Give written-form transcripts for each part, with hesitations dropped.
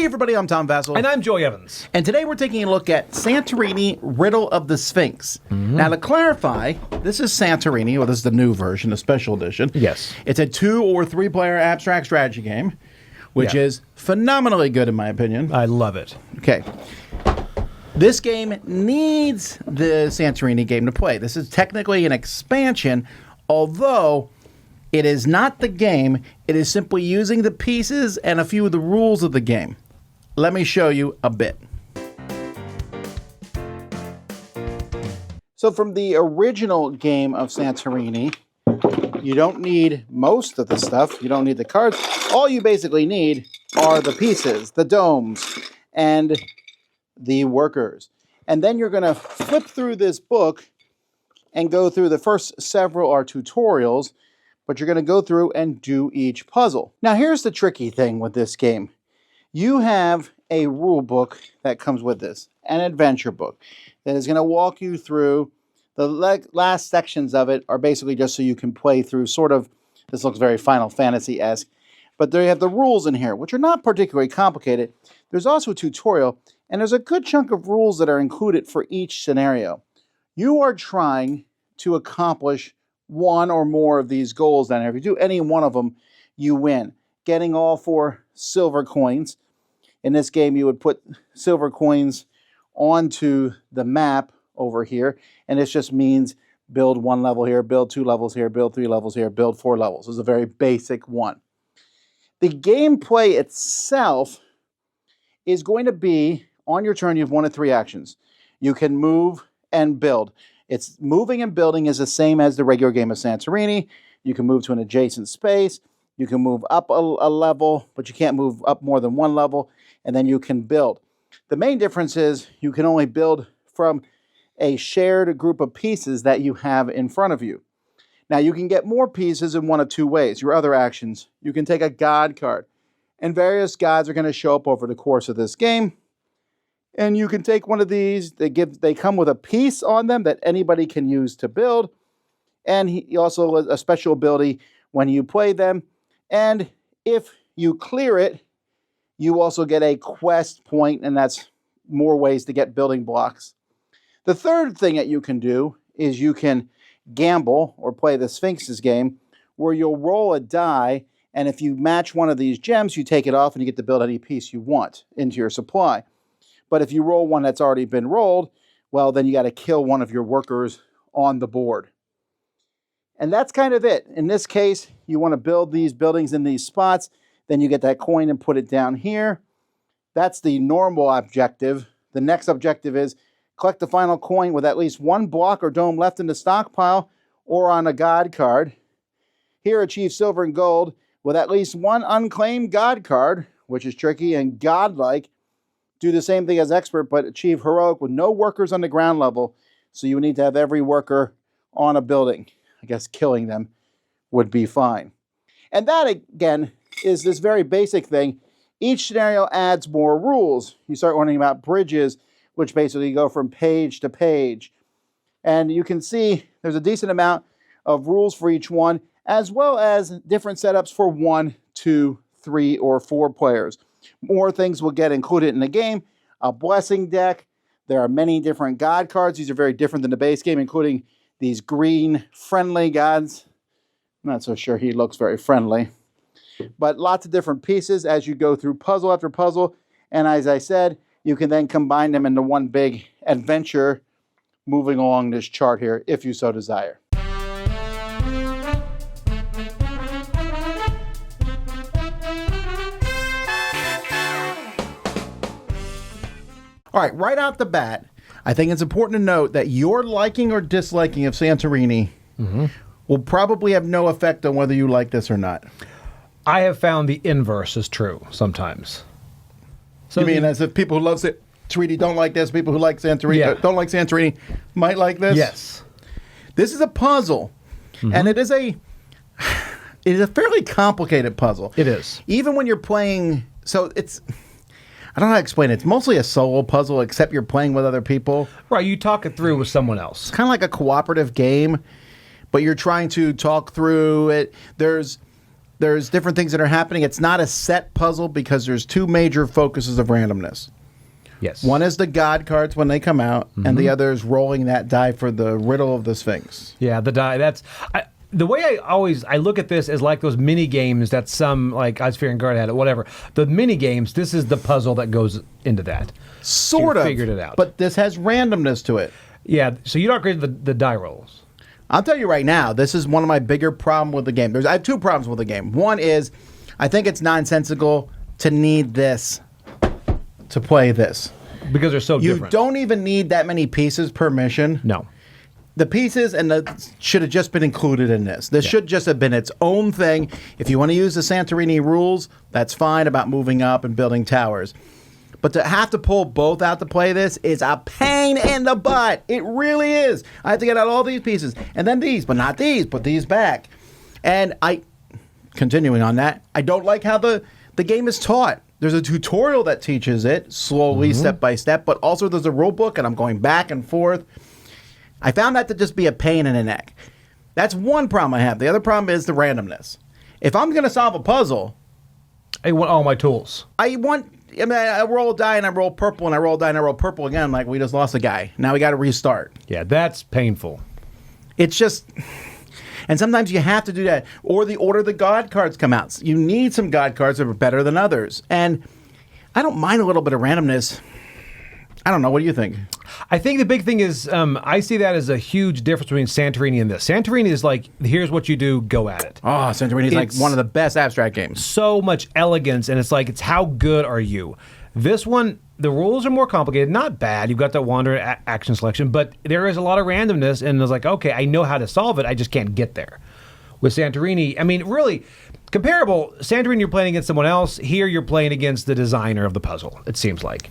everybody, I'm Tom Vassell. And I'm Joy Evans. And today we're taking a look at Santorini, Riddle of the Sphinx. Now, to clarify, this is Santorini, this is the new version, the special edition. Yes. It's a 2- or 3-player abstract strategy game, which is phenomenally good in my opinion. I love it. Okay. This game needs the Santorini game to play. This is technically an expansion, although it is not the game. It is simply using the pieces and a few of the rules of the game. Let me show you a bit. So from the original game of Santorini, you don't need most of the stuff. You don't need the cards. All you basically need are the pieces, the domes, and the workers. And then you're going to flip through this book and go through the first several are tutorials, but you're going to go through and do each puzzle. Now here's the tricky thing with this game. You have a rule book that comes with this, an adventure book that is going to walk you through. The last sections of it are basically just so you can play through sort of, this looks very Final Fantasy-esque, but there you have the rules in here, which are not particularly complicated. There's also a tutorial, and there's a good chunk of rules that are included for each scenario. You are trying to accomplish one or more of these goals down here. If you do any one of them, you win. Getting all 4 silver coins. In this game, you would put silver coins onto the map over here, and this just means build 1 level here, build 2 levels here, build 3 levels here, build 4 levels. This is a very basic one. The gameplay itself is going to be, on your turn, you have 1 of 3 actions. You can move and build. It's moving and building is the same as the regular game of Santorini. You can move to an adjacent space. You can move up a level, but you can't move up more than 1 level, and then you can build. The main difference is you can only build from a shared group of pieces that you have in front of you. Now, you can get more pieces in 1 of 2 ways. Your other actions, you can take a god card, and various gods are going to show up over the course of this game. And you can take one of these. They come with a piece on them that anybody can use to build. And he also has a special ability when you play them. And if you clear it, you also get a quest point, and that's more ways to get building blocks. The third thing that you can do is you can gamble or play the Sphinx's game, where you'll roll a die, and if you match one of these gems, you take it off and you get to build any piece you want into your supply. But if you roll one that's already been rolled, well, then you got to kill one of your workers on the board. And that's kind of it. In this case, you want to build these buildings in these spots. Then you get that coin and put it down here. That's the normal objective. The next objective is collect the final coin with at least 1 block or dome left in the stockpile or on a god card. Here, achieve silver and gold with at least 1 unclaimed god card, which is tricky and godlike. Do the same thing as expert, but achieve heroic with no workers on the ground level. So you need to have every worker on a building. I guess killing them would be fine. And that, again, is this very basic thing. Each scenario adds more rules. You start learning about bridges, which basically go from page to page. And you can see there's a decent amount of rules for each one, as well as different setups for 1, 2, 3, or 4 players. More things will get included in the game. A blessing deck. There are many different god cards. These are very different than the base game, including these green friendly gods. I'm not so sure he looks very friendly. But lots of different pieces as you go through puzzle after puzzle. And as I said, you can then combine them into one big adventure moving along this chart here, if you so desire. All right, right out the bat, I think it's important to note that your liking or disliking of Santorini will probably have no effect on whether you like this or not. I have found the inverse is true sometimes. So you mean as if people who love Santorini don't like this, people who like Santorini don't like Santorini might like this? Yes. This is a puzzle, and it is a fairly complicated puzzle. It is. Even when you're playing, so it's, I don't know how to explain it. It's mostly a solo puzzle, except you're playing with other people. Right, you talk it through with someone else. It's kind of like a cooperative game, but you're trying to talk through it. There's There's different things that are happening. It's not a set puzzle because there's two major focuses of randomness. Yes. One is the God cards when they come out, and the other is rolling that die for the Riddle of the Sphinx. Yeah, the die. The way I look at this is like those mini games that some, like Ice Fear and Guard had it, whatever. The mini games, this is the puzzle that goes into that. Sort you of. Figured it out. But this has randomness to it. Yeah, so you don't agree with the die rolls. I'll tell you right now, this is one of my bigger problems with the game. I have two problems with the game. One is, I think it's nonsensical to need this to play this. Because they're so different. You don't even need that many pieces per mission. No. The pieces should have just been included in this. This should just have been its own thing. If you want to use the Santorini rules, that's fine about moving up and building towers. But to have to pull both out to play this is a pain in the butt. It really is. I have to get out all these pieces. And then these, but not these. Put these back. And continuing on that, I don't like how the game is taught. There's a tutorial that teaches it slowly, step by step. But also there's a rule book, and I'm going back and forth. I found that to just be a pain in the neck. That's one problem I have. The other problem is the randomness. If I'm going to solve a puzzle, I want all my tools. I roll a die and I roll purple and I roll a die and I roll purple again. I'm like, we just lost a guy. Now we got to restart. Yeah, that's painful. It's just, and sometimes you have to do that. Or the order the God cards come out. You need some God cards that are better than others. And I don't mind a little bit of randomness. I don't know. What do you think? I think the big thing is I see that as a huge difference between Santorini and this. Santorini is like, here's what you do, go at it. Oh, Santorini is like one of the best abstract games. So much elegance, and it's like, it's how good are you? This one, the rules are more complicated. Not bad. You've got the wander action selection, but there is a lot of randomness, and it's like, okay, I know how to solve it. I just can't get there. With Santorini, I mean, really, comparable. Santorini, you're playing against someone else. Here, you're playing against the designer of the puzzle, it seems like.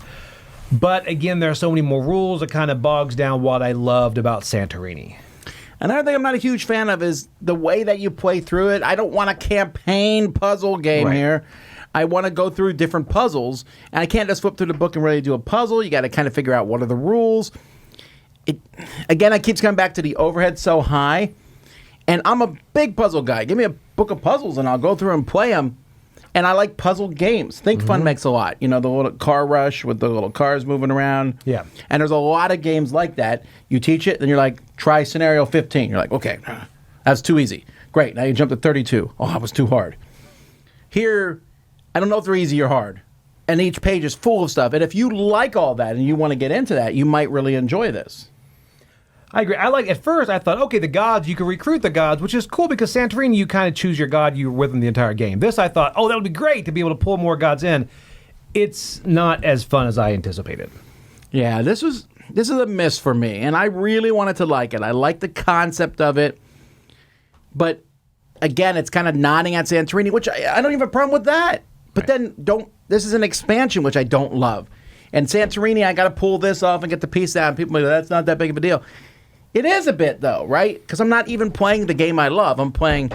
But again, there are so many more rules. It kind of bogs down what I loved about Santorini. Another thing I'm not a huge fan of is the way that you play through it. I don't want a campaign puzzle game here. I want to go through different puzzles, and I can't just flip through the book and really do a puzzle. You got to kind of figure out what are the rules. Again, I keep coming back to the overhead so high, and I'm a big puzzle guy. Give me a book of puzzles, and I'll go through and play them. And I like puzzle games. Think Fun makes a lot. You know, the little car rush with the little cars moving around. Yeah. And there's a lot of games like that. You teach it, then you're like, try scenario 15. You're like, okay, that's too easy. Great, now you jump to 32. Oh, that was too hard. Here, I don't know if they're easy or hard. And each page is full of stuff. And if you like all that and you want to get into that, you might really enjoy this. I agree. At first, I thought, okay, the gods, you can recruit the gods, which is cool because Santorini, you kind of choose your god you're with in the entire game. This, I thought, that would be great to be able to pull more gods in. It's not as fun as I anticipated. Yeah, this is a miss for me, and I really wanted to like it. I like the concept of it, but again, it's kind of nodding at Santorini, which I don't even have a problem with that. But then this is an expansion, which I don't love. And Santorini, I got to pull this off and get the piece out, and people are like, that's not that big of a deal. It is a bit, though, right? Because I'm not even playing the game I love. I'm playing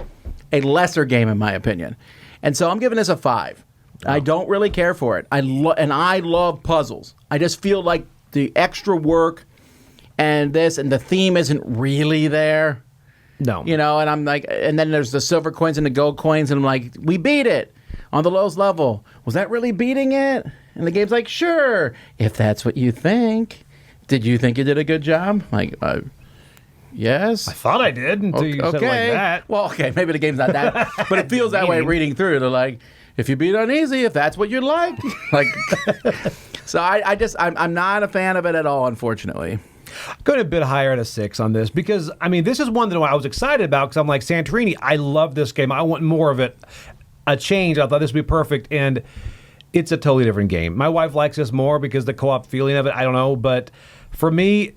a lesser game, in my opinion. And so I'm giving this a 5. I don't really care for it. I love puzzles. I just feel like the extra work and the theme isn't really there. No. You know, and I'm like, and then there's the silver coins and the gold coins, and I'm like, we beat it on the lowest level. Was that really beating it? And the game's like, sure, if that's what you think. Did you think you did a good job? Like, yes. I thought I did until you said it like that. Well, okay, maybe the game's not that, but it feels that way reading through. They're like, if you beat on easy, if that's what you like. Like, so I'm not a fan of it at all, unfortunately. Going a bit higher at a 6 on this because, I mean, this is one that I was excited about because I'm like, Santorini, I love this game. I want more of it. A change. I thought this would be perfect, and it's a totally different game. My wife likes this more because the co-op feeling of it, I don't know, but for me,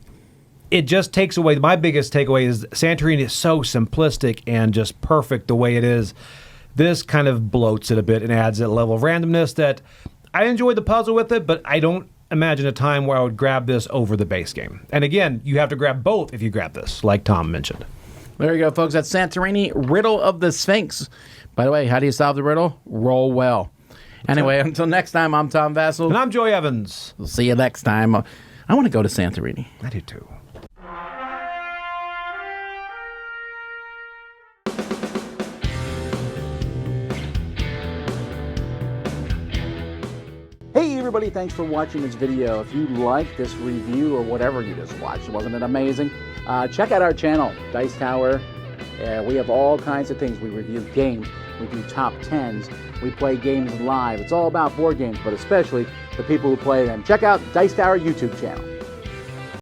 it just takes away, my biggest takeaway is Santorini is so simplistic and just perfect the way it is. This kind of bloats it a bit and adds a level of randomness that I enjoyed the puzzle with it, but I don't imagine a time where I would grab this over the base game. And again, you have to grab both if you grab this, like Tom mentioned. There you go, folks. That's Santorini, Riddle of the Sphinx. By the way, how do you solve the riddle? Roll well. Anyway, until next time, I'm Tom Vassell. And I'm Joey Evans. We'll see you next time. I want to go to Santorini. I do too. Hey everybody, thanks for watching this video. If you like this review or whatever you just watched, wasn't it amazing? Check out our channel, Dice Tower. We have all kinds of things. We review games, we do top 10s, we play games live. It's all about board games, but especially the people who play them. Check out Dice Tower YouTube channel.